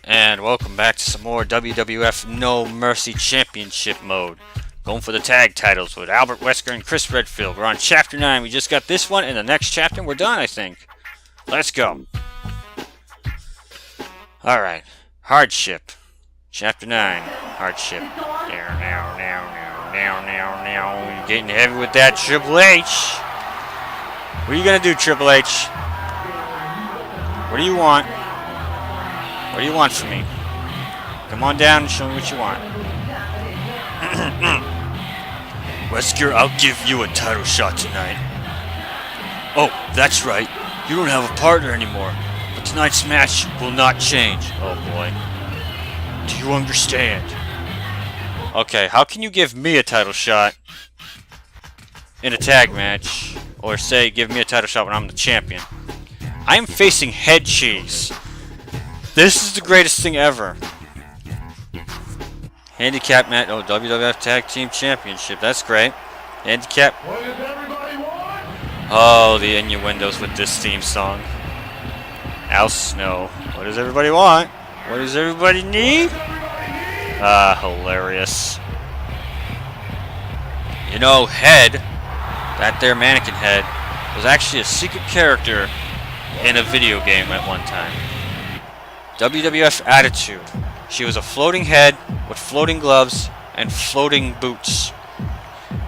And welcome back to some more WWF No Mercy Championship mode. Going for the tag titles with Albert Wesker and Chris Redfield. We're on Chapter 9. We just got this one, and the next chapter we're done, I think. Let's go. Alright. Hardship. Chapter 9. Hardship. Now. Getting heavy with that, Triple H. What are you going to do, Triple H? What do you want? What do you want from me? Come on down and show me what you want. Wesker, I'll give you a title shot tonight. Oh, that's right. You don't have a partner anymore. But tonight's match will not change. Oh boy. Do you understand? Okay, how can you give me a title shot in a tag match? Or say, give me a title shot when I'm the champion? I am facing Head Cheese. This is the greatest thing ever. Handicap match. Oh, WWF Tag Team Championship. That's great. Handicap. What does everybody want? Oh, the innuendos with this theme song. Al Snow. What does everybody want? What does everybody need? Hilarious. You know, Head, that there mannequin Head, was actually a secret character in a video game at one time. WWF Attitude. She was a floating head with floating gloves and floating boots.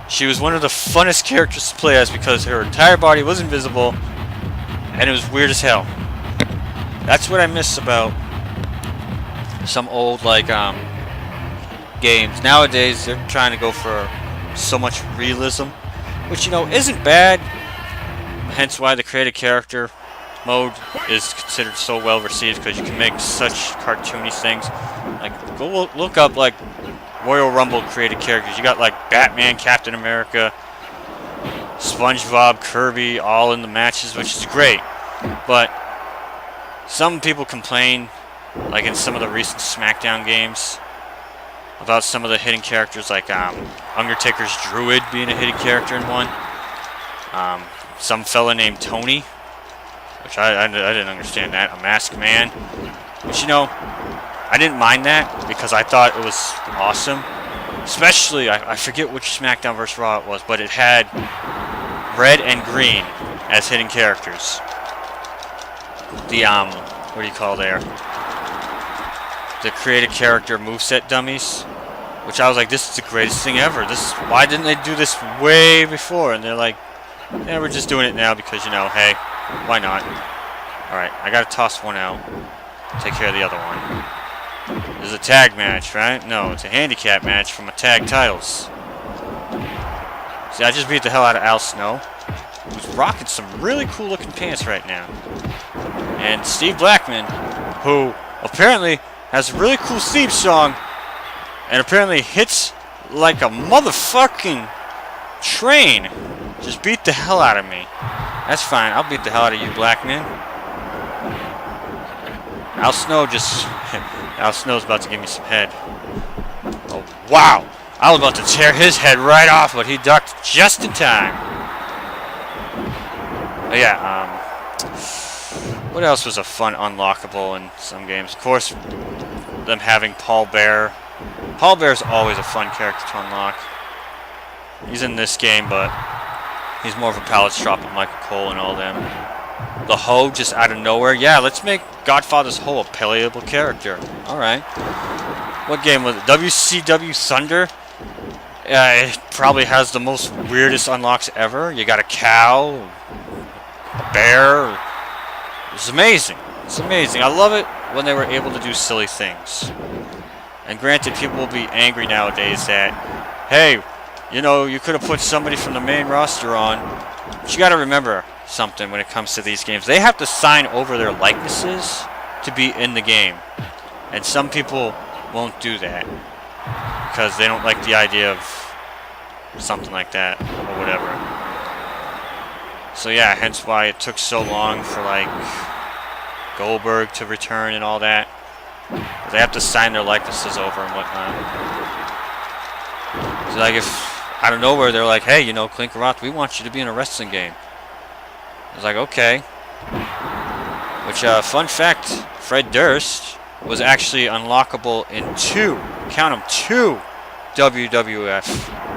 She was one of the funnest characters to play as because her entire body was invisible and it was weird as hell. That's what I miss about some old games. Nowadays they're trying to go for so much realism, which you know isn't bad. Hence why the creative character mode is considered so well received because you can make such cartoony things. Like, go look up like Royal Rumble created characters. You got like Batman, Captain America, SpongeBob, Kirby, all in the matches, which is great. But some people complain, like in some of the recent SmackDown games, about some of the hidden characters, like Undertaker's Druid being a hidden character in one. Some fella named Tony, which I didn't understand that. A masked man. But you know, I didn't mind that because I thought it was awesome. Especially, I forget which SmackDown vs. Raw it was, but it had red and green as hidden characters. The, what do you call there? The created character moveset dummies. Which I was like, this is the greatest thing ever. Why didn't they do this way before? And they're like, yeah, we're just doing it now because, you know, hey, why not? Alright, I gotta toss one out. Take care of the other one. This is a tag match, right? No, it's a handicap match for my tag titles. See, I just beat the hell out of Al Snow, who's rocking some really cool looking pants right now. And Steve Blackman, who apparently has a really cool theme song and apparently hits like a motherfucking train. Just beat the hell out of me. That's fine. I'll beat the hell out of you, Blackman. Al Snow's about to give me some head. Oh, wow. I was about to tear his head right off, but he ducked just in time. But yeah, what else was a fun unlockable in some games? Of course, them having Paul Bear. Paul Bear's always a fun character to unlock. He's in this game, but he's more of a palette strop with Michael Cole and all them. The Ho just out of nowhere. Yeah, let's make Godfather's Ho a playable character. Alright. What game was it? WCW Thunder? It probably has the most weirdest unlocks ever. You got a cow, a bear. It's amazing. It's amazing. I love it when they were able to do silly things. And granted, people will be angry nowadays that, hey, you know, you could have put somebody from the main roster on. But you got to remember something when it comes to these games. They have to sign over their likenesses to be in the game. And some people won't do that because they don't like the idea of something like that or whatever. So yeah, hence why it took so long for like Goldberg to return and all that. They have to sign their likenesses over and whatnot. So like if out of nowhere they're like, hey, you know, Clinker Roth, we want you to be in a wrestling game. I was like, okay. Which, fun fact, Fred Durst was actually unlockable in two, count them, two WWF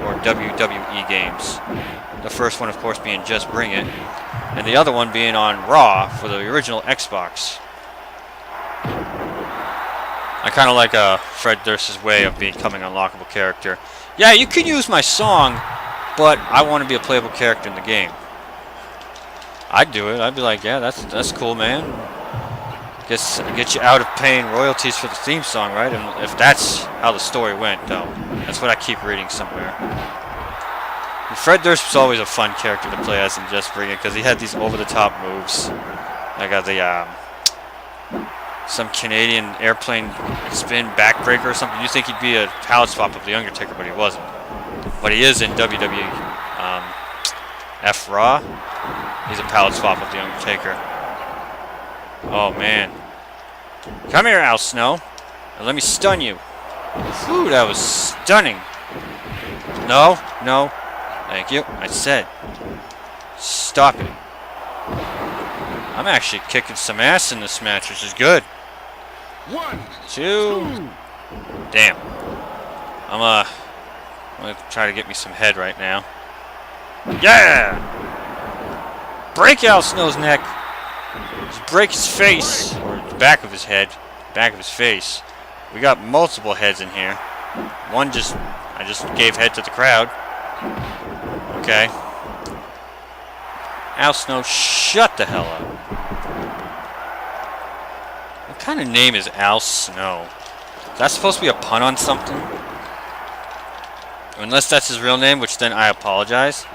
or WWE games. The first one, of course, being Just Bring It, and the other one being on Raw for the original Xbox. I kind of like Fred Durst's way of becoming an unlockable character. Yeah, you can use my song, but I want to be a playable character in the game. I'd do it. I'd be like, yeah, that's cool, man. Get you out of paying royalties for the theme song, right? And if that's how the story went, though, that's what I keep reading somewhere. And Fred Durst was always a fun character to play as in Just Bring It because he had these over-the-top moves. I got the some Canadian airplane spin backbreaker or something. You think he'd be a pallet swap of the Undertaker, but he wasn't. But he is in WWF Raw. He's a pallet swap of the Undertaker. Oh man. Come here, Al Snow. And let me stun you. Whew, that was stunning. No, no. Thank you. I said. Stop it. I'm actually kicking some ass in this match, which is good. 1, 2. Damn. I'm gonna try to get me some head right now. Yeah! Break Al Snow's neck. Just break his face. Or the back of his head. Back of his face. We got multiple heads in here. One I just gave head to the crowd. Okay. Al Snow, shut the hell up. What kind of name is Al Snow? Is that supposed to be a pun on something? Unless that's his real name, which then I apologize.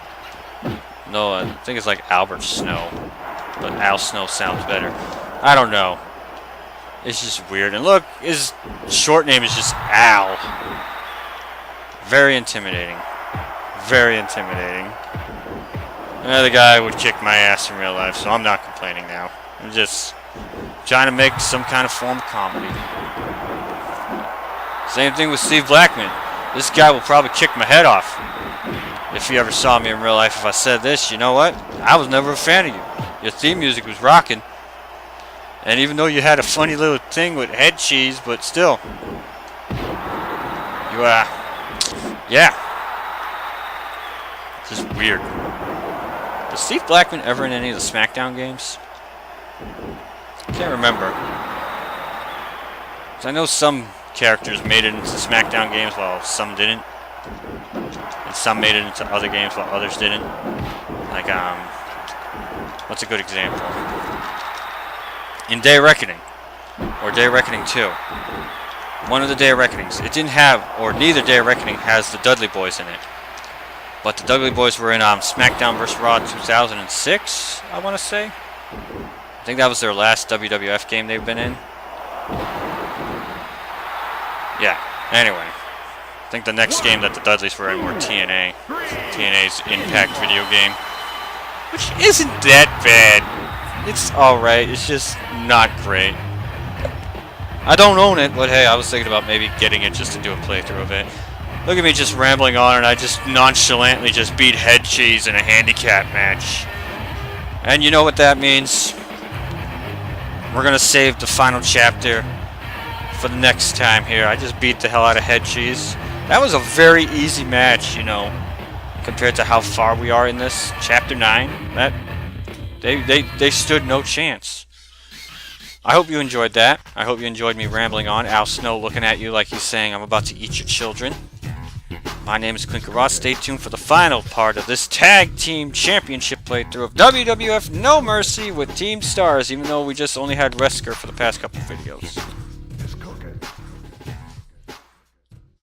No, I think it's like Albert Snow. But Al Snow sounds better. I don't know. It's just weird. And look, his short name is just Al. Very intimidating. Very intimidating. Another guy would kick my ass in real life, so I'm not complaining now. I'm just trying to make some kind of form of comedy. Same thing with Steve Blackman. This guy will probably kick my head off. If he ever saw me in real life, if I said this, you know what? I was never a fan of you. Your theme music was rocking. And even though you had a funny little thing with head cheese, but still. You, yeah. This is weird. Was Steve Blackman ever in any of the SmackDown games? I can't remember. 'Cause I know some characters made it into SmackDown games while some didn't. And some made it into other games while others didn't. Like, what's a good example? In Day Reckoning. Or Day Reckoning 2. One of the Day Reckonings. It didn't have, or neither Day Reckoning has the Dudley Boys in it. But the Dudley Boys were in SmackDown vs. Raw 2006, I want to say. I think that was their last WWF game they've been in. Yeah, anyway. I think the next game that the Dudleys were in were TNA. TNA's Impact video game. Which isn't that bad. It's alright, it's just not great. I don't own it, but hey, I was thinking about maybe getting it just to do a playthrough of it. Look at me just rambling on, and I just nonchalantly just beat Head Cheese in a handicap match. And you know what that means? We're gonna save the final chapter for the next time here. I just beat the hell out of Head Cheese. That was a very easy match, you know, compared to how far we are in this chapter 9. That they stood no chance. I hope you enjoyed that. I hope you enjoyed me rambling on. Al Snow looking at you like he's saying, I'm about to eat your children. My name is Clinker Ross. Stay tuned for the final part of this Tag Team Championship playthrough of WWF No Mercy with Team Stars, even though we just only had Wesker for the past couple videos.